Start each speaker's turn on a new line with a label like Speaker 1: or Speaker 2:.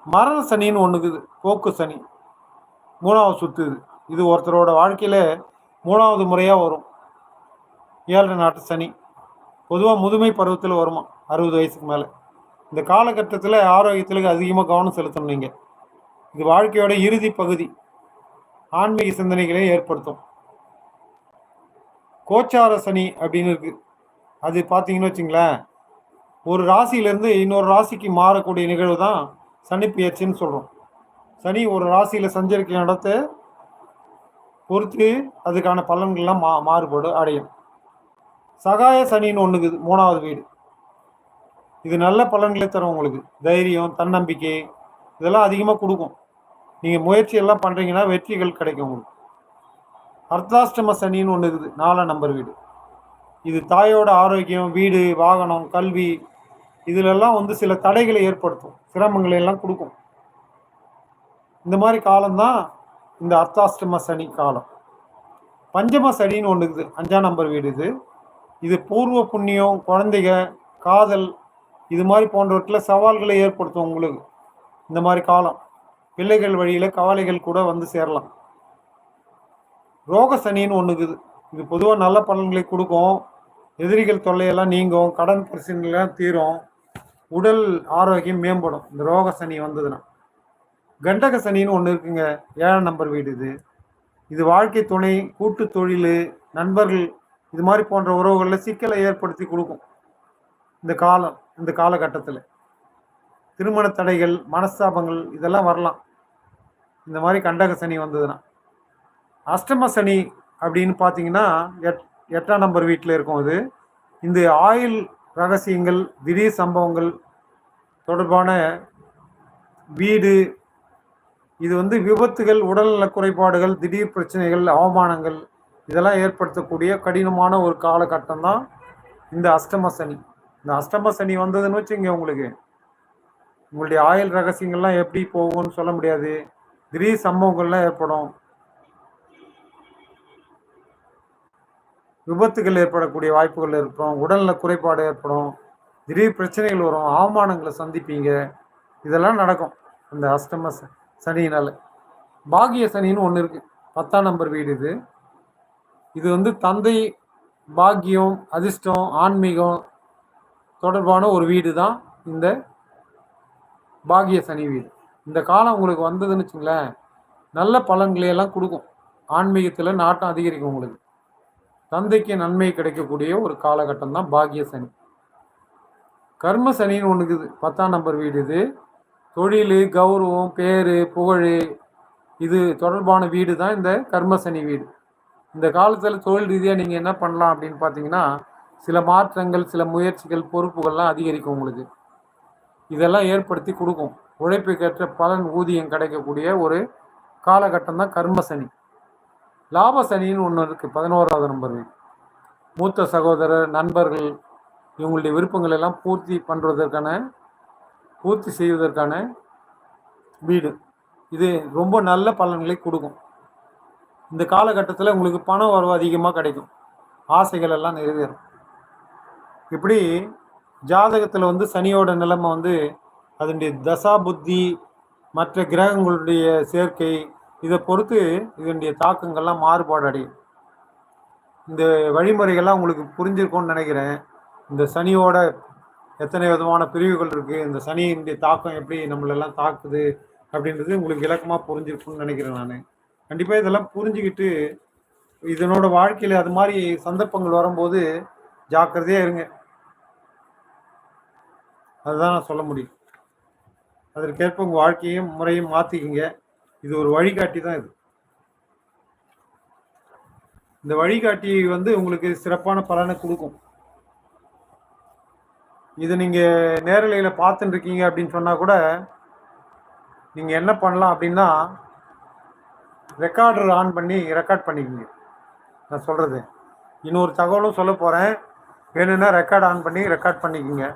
Speaker 1: மரண சனின்னு ஒன்றுக்குது, போக்கு சனி 3வது சுத்துது. இது ஒருத்தரோட வாழ்க்கையில் 3வது முறையாக வரும். 7 நாட்டு சனி பொதுவாக முதுமை பருவத்தில் வருமா, 60 வயசுக்கு மேலே. இந்த காலகட்டத்தில் ஆரோக்கியத்தில் அதிகமாக கவனம் செலுத்தணும் நீங்கள். இது வாழ்க்கையோட இறுதி பகுதி, ஆன்மீக சிந்தனைகளை ஏற்படுத்தும். கோச்சார சனி அப்படின்னு இருக்கு. அது பார்த்தீங்கன்னு வச்சுங்களேன், ஒரு ராசியிலேருந்து இன்னொரு ராசிக்கு மாறக்கூடிய நிகழ்வு தான் சனி பெயர்ச்சின்னு சொல்கிறோம். சனி ஒரு ராசியில் சஞ்சரிக்கிற இடத்தை பொறுத்து அதுக்கான பலன்கள்லாம் மாறுபாடு அடையும். சகாய சனின்னு ஒன்றுக்குது, 3வது வீடு. இது நல்ல பலன்களை தரும் உங்களுக்கு. தைரியம், தன்னம்பிக்கை இதெல்லாம் அதிகமாக கொடுக்கும். நீங்கள் முயற்சி எல்லாம் பண்ணுறீங்கன்னா வெற்றிகள் கிடைக்கும் உங்களுக்கு. அர்த்தாஷ்டம சனின்னு ஒன்று இருக்குது, 4ஆம் நம்பர் வீடு. இது தாயோட ஆரோக்கியம், வீடு, வாகனம், கல்வி இதிலெல்லாம் சில தடைகளை ஏற்படுத்தும், சிரமங்களை எல்லாம் கொடுக்கும். இந்த மாதிரி காலம்தான் இந்த அர்த்தாஷ்டம சனி காலம். பஞ்சம சனின்னு ஒன்று இருக்குது, 5ஆம் நம்பர் வீடு. இது பூர்வ புண்ணியம், குழந்தைங்க, காதல் இது மாதிரி போன்றவற்றில் சவால்களை ஏற்படுத்தும் உங்களுக்கு. இந்த மாதிரி காலம் பிள்ளைகள் வழியில் கவலைகள் கூட சேரலாம். ரோக சனின்னு ஒன்று இருக்குது. இது பொதுவாக நல்ல பலன்களை கொடுக்கும். எதிரிகள் தொல்லையெல்லாம் நீங்கும், கடன் பிரச்சனைலாம் தீரும், உடல் ஆரோக்கியம் மேம்படும் இந்த ரோக சனி வந்ததுன்னா. கண்டக சனின்னு ஒன்று இருக்குங்க, 7ஆம் நம்பர் வீடு. இது வாழ்க்கை துணை, கூட்டு தொழில், நண்பர்கள் இது மாதிரி போன்ற உறவுகளில் சிக்கலை ஏற்படுத்தி கொடுக்கும். இந்த காலகட்டத்தில் திருமண தடைகள், மனஸ்தாபங்கள் இதெல்லாம் வரலாம் இந்த மாதிரி கண்டக சனி வந்ததுன்னா. அஷ்டம சனி அப்படின்னு பார்த்தீங்கன்னா 8ஆம் நம்பர் வீட்டில் இருக்கும். இது இந்த ஆயுள் ரகசியங்கள், திடீர் சம்பவங்கள் தொடர்பான வீடு. இது விபத்துகள், உடல்நல குறைபாடுகள், திடீர் பிரச்சனைகள், அவமானங்கள் இதெல்லாம் ஏற்படுத்தக்கூடிய கடினமான ஒரு காலகட்டம் தான் இந்த அஷ்டம சனி. இந்த அஷ்டம சனி வந்ததுன்னு வச்சுங்க, உங்களுடைய ஆயுள் ரகசியங்கள்லாம் எப்படி போகும்னு சொல்ல முடியாது. திடீர் சம்பவங்கள்லாம் ஏற்படும், விபத்துகள் ஏற்படக்கூடிய வாய்ப்புகள் இருக்கும், உடல்நல குறைபாடு ஏற்படும், திடீர் பிரச்சனைகள் வரும், அவமானங்களை சந்திப்பீங்க. இதெல்லாம் நடக்கும் இந்த அஷ்டம சனியினால. பாகிய சனின்னு ஒன்று இருக்குது, 10ஆம் நம்பர் வீடு. இது தந்தை, பாக்கியம், அதிர்ஷ்டம், ஆன்மீகம் தொடர்பான ஒரு வீடு தான் இந்த பாகிய சனி வீடு. இந்த காலம் உங்களுக்கு வந்ததுன்னு வச்சுங்களேன், நல்ல பலன்களையெல்லாம் கொடுக்கும். ஆன்மீகத்தில் நாட்டம் அதிகரிக்கும் உங்களுக்கு. தந்தைக்கு நன்மை கிடைக்கக்கூடிய ஒரு காலகட்டம் தான் பாகிய சனி. கர்ம சனின்னு ஒன்று இருக்குது, 10ஆம் நம்பர் வீடு. தொழில், கௌரவம், பேரு, புகழ் இது தொடர்பான வீடு தான் இந்த கர்ம சனி வீடு. இந்த காலத்தில் தொழில் ரீதியாக நீங்கள் என்ன பண்ணலாம் அப்படின்னு பார்த்தீங்கன்னா, சில மாற்றங்கள், சில முயற்சிகள், பொறுப்புகள்லாம் அதிகரிக்கும் உங்களுக்கு. இதெல்லாம் ஏற்படுத்தி கொடுக்கும். உழைப்புக்கேற்ற பலன், ஊதியம் கிடைக்கக்கூடிய ஒரு காலகட்டம் தான் கர்ம சனி. லாப சனின்னு ஒன்று இருக்குது, 11வது நம்பர் வீடு. மூத்த சகோதரர், நண்பர்கள் இவங்களுடைய விருப்பங்கள் எல்லாம் பூர்த்தி செய்வதற்கான வீடு. இது ரொம்ப நல்ல பலன்களை கொடுக்கும். இந்த காலகட்டத்தில் உங்களுக்கு பண வரவு அதிகமாக கிடைக்கும், ஆசைகள் எல்லாம் நிறைவேறும். இப்படி ஜாதகத்தில் சனியோட நிலைமை அதனுடைய தசா புத்தி, மற்ற கிரகங்களுடைய சேர்க்கை இதை பொறுத்து இதனுடைய தாக்கங்கள்லாம் மாறுபாடு அடையும். இந்த வழிமுறைகள்லாம் உங்களுக்கு புரிஞ்சிருக்கும்னு நினைக்கிறேன். இந்த சனியோட எத்தனை விதமான பிரிவுகள் இருக்குது, இந்த சனியினுடைய தாக்கம் எப்படி நம்மளெல்லாம் தாக்குது அப்படின்றது உங்களுக்கு இலக்கமாக புரிஞ்சிருக்கும்னு நினைக்கிறேன். நான் கண்டிப்பாக இதெல்லாம் புரிஞ்சுக்கிட்டு இதனோட வாழ்க்கையில் அது மாதிரி சந்தர்ப்பங்கள் வரும்போது ஜாக்கிரதையாக இருங்க. அதுதான் நான் சொல்ல முடியும். அதற்கேற்ப உங்கள் வாழ்க்கையும் முறையும் மாற்றிக்கிங்க. இது ஒரு வழிகாட்டி தான். இந்த வழிகாட்டி உங்களுக்கு சிறப்பான பலனை கொடுக்கும். இது நீங்கள் நேரலையில் பார்த்துட்டு இருக்கீங்க அப்படின்னு சொன்னால் கூட நீங்கள் என்ன பண்ணலாம் அப்படின்னா, ரெக்கார்டர் ஆன் பண்ணி ரெக்கார்ட் பண்ணிக்கிங்க. நான் சொல்கிறது இன்னொரு தகவலும் சொல்ல போகிறேன், வேணும்னா ரெக்கார்ட் ஆன் பண்ணி ரெக்கார்ட் பண்ணிக்கிங்க.